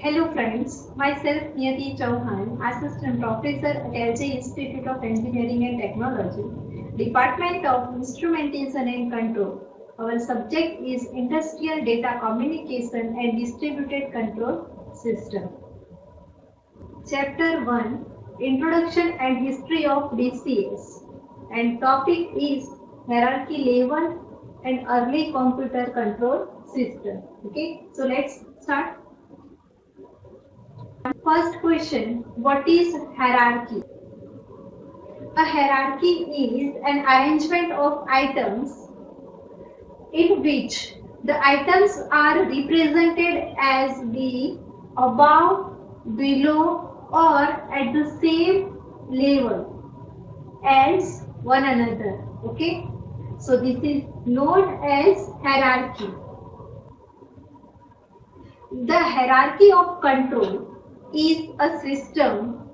Hello friends, myself Niyati Chauhan, Assistant Professor at LJ Institute of Engineering and Technology, Department of Instrumentation and Control. Our subject is Industrial Data Communication and Distributed Control System. Chapter 1, Introduction and History of DCS, and topic is Hierarchy Level and Early Computer Control System. Okay, so let's start. First question, what is hierarchy? A hierarchy is an arrangement of items in which the items are represented as the above, below or at the same level as one another. Okay, so this is known as hierarchy. The hierarchy of control is a system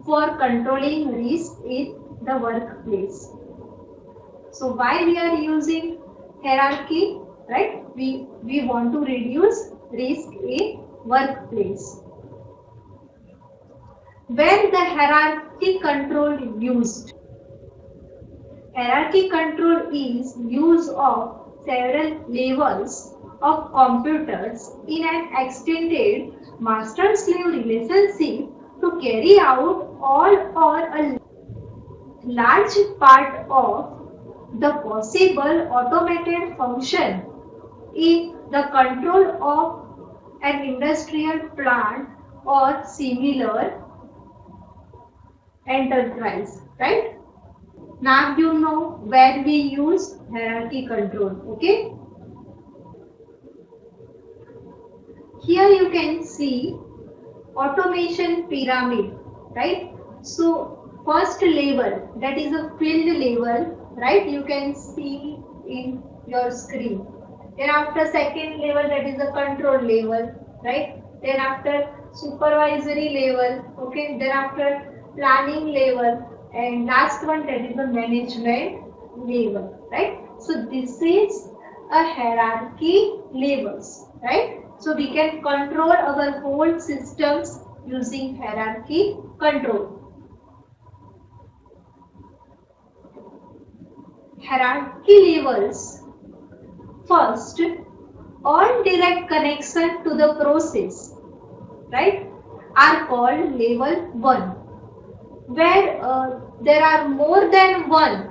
for controlling risk in the workplace. So why we are using hierarchy, right? We want to reduce risk in workplace. When the hierarchy control used? Hierarchy control is use of several levels of computers in an extended master-slave relationship to carry out all or a large part of the possible automated function in the control of an industrial plant or similar enterprise, right? Now you know where we use hierarchy control, okay? Here you can see automation pyramid, right? So first level, that is a field level, right? You can see in your screen. Then after second level, that is a control level, right? Then after supervisory level, okay? Then after planning level, and last one, that is the management level, right? So this is a hierarchy levels, right? So we can control our whole systems using hierarchy control. Hierarchy levels. First, all direct connection to the process, right, are called level 1. Where there are more than one,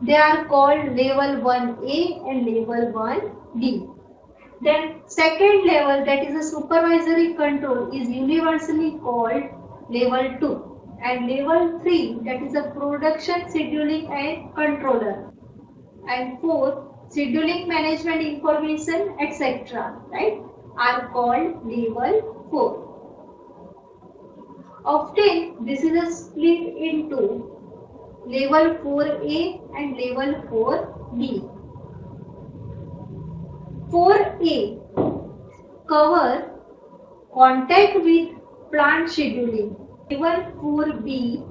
they are called level 1A and level 1B. Then second level, that is a supervisory control, is universally called level 2. And level 3, that is a production scheduling and controller. And fourth, scheduling management information, etc., right, are called level 4. Often this is a split into level 4A and level 4B. 4A cover contact with plant scheduling. Level 4B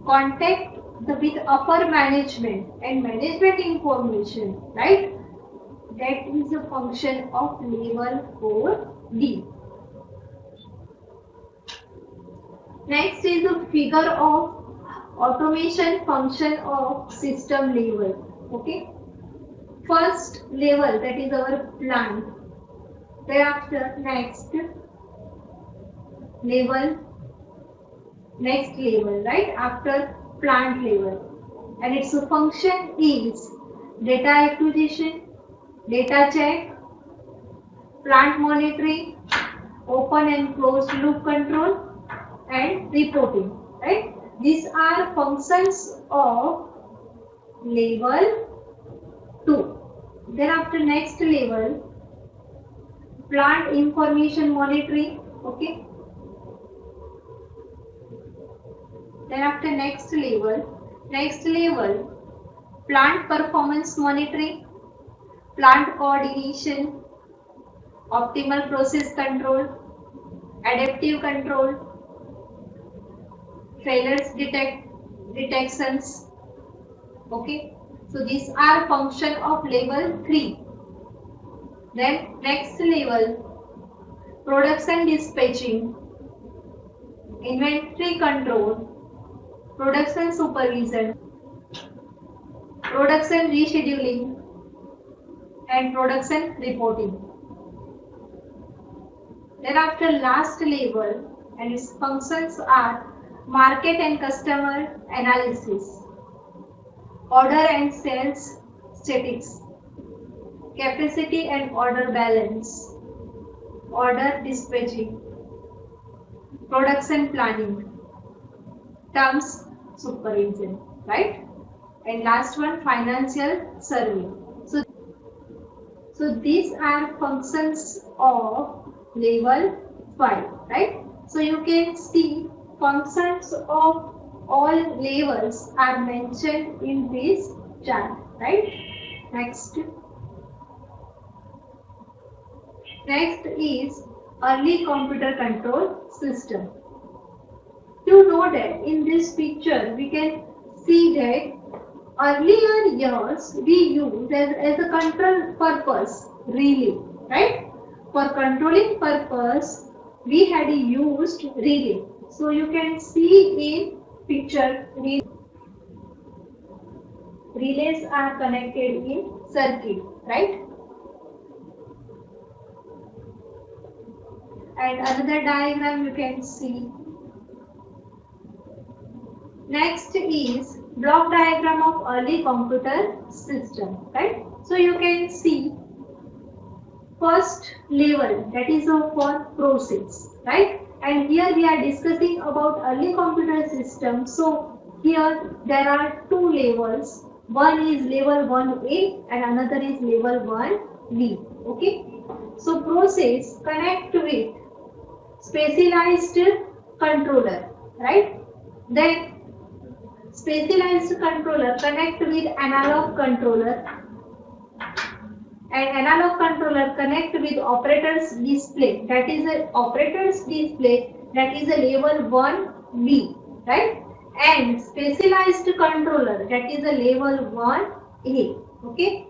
contact with upper management and management information, right? That is a function of level 4B. Next is a figure of automation function of system level. Okay. First level, that is our plant. Thereafter next level, right, after plant level, and its function is data acquisition, data check, plant monitoring, open and closed loop control, and reporting, right? These are functions of level 2. Then after next level, plant information monitoring. Okay. Then after next level, plant performance monitoring, plant coordination, optimal process control, adaptive control, failures detections. Okay. So these are function of level 3. Then next level, production dispatching, inventory control, production supervision, production rescheduling, and production reporting. Then after last level, and its functions are market and customer analysis, order and sales statistics, capacity and order balance, order dispatching, production planning, terms supervision, right? And last one, financial survey. So these are functions of level 5, right? So you can see functions of all levels are mentioned in this chart, right? Next is early computer control system. You know that in this picture we can see that earlier years we used as a control purpose relay, right? For controlling purpose we had used relay. So you can see in picture relays are connected in circuit, right? And another diagram you can see. Next is block diagram of early computer system, right? So you can see first level, that is for process, right? And here we are discussing about early computer system. So here there are two levels. One is level 1A and another is level 1B. Okay. So process connect with specialized controller, right? Then specialized controller connect with analog controller, and analog controller connect with operator's display, that is a operator's display, that is a level 1B, right? And specialized controller, that is a level 1A. Okay.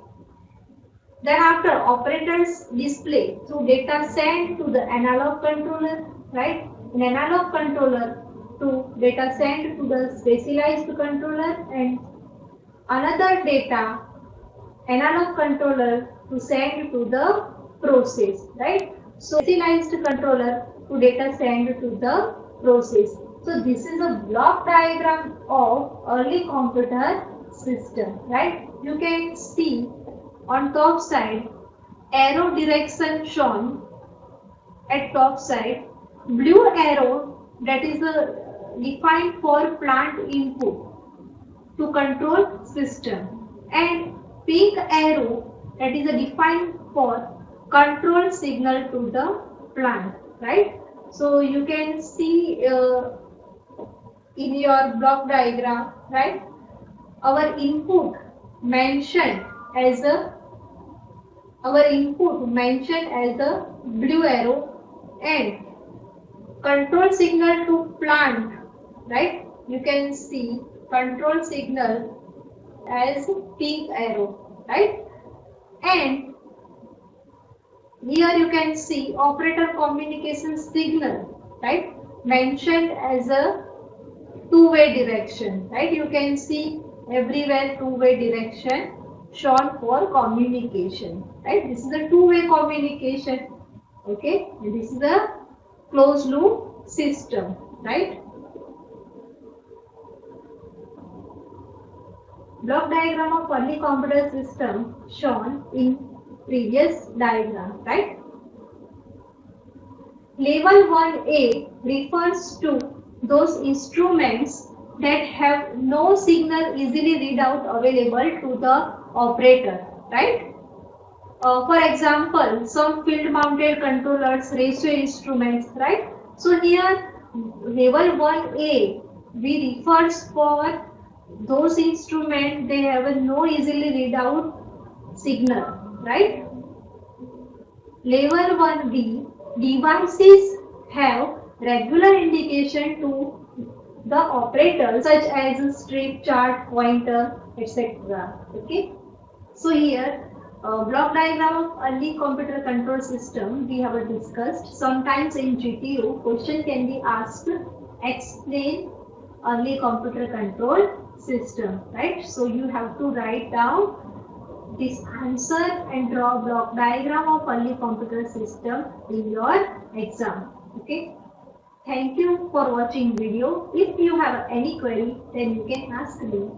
Then after operator's display, through data sent to the analog controller, right? In analog controller to data sent to the specialized controller, and another data analog controller to send to the process, right? So specialized controller to data send to the process. So this is a block diagram of early computer system, right? You can see on top side arrow direction shown at top side, blue arrow that is defined for plant input to control system, and pink arrow that is defined for control signal to the plant, right? So you can see in your block diagram, right? Our input mentioned as a blue arrow, and control signal to plant, right? You can see control signal as pink arrow, right? And here you can see operator communication signal, right? Mentioned as a two-way direction, right? You can see everywhere two-way direction shown for communication, right? This is a two-way communication, okay? And this is a closed loop system, right? Block diagram of early computer system shown in previous diagram, right? Level 1A refers to those instruments that have no signal easily readout available to the operator, right? For example, some field-mounted controllers, ratio instruments, right? So here, level 1A, we refers for those instruments, they have a no easily read out signal, right? Level 1B, devices have regular indication to the operator such as strip, chart, pointer, etc. Okay. So here, block diagram of early computer control system we have discussed. Sometimes in GTU, question can be asked, explain early computer control system, right? So you have to write down this answer and draw block diagram of early computer system in your exam. Okay. Thank you for watching video. If you have any query, then you can ask me.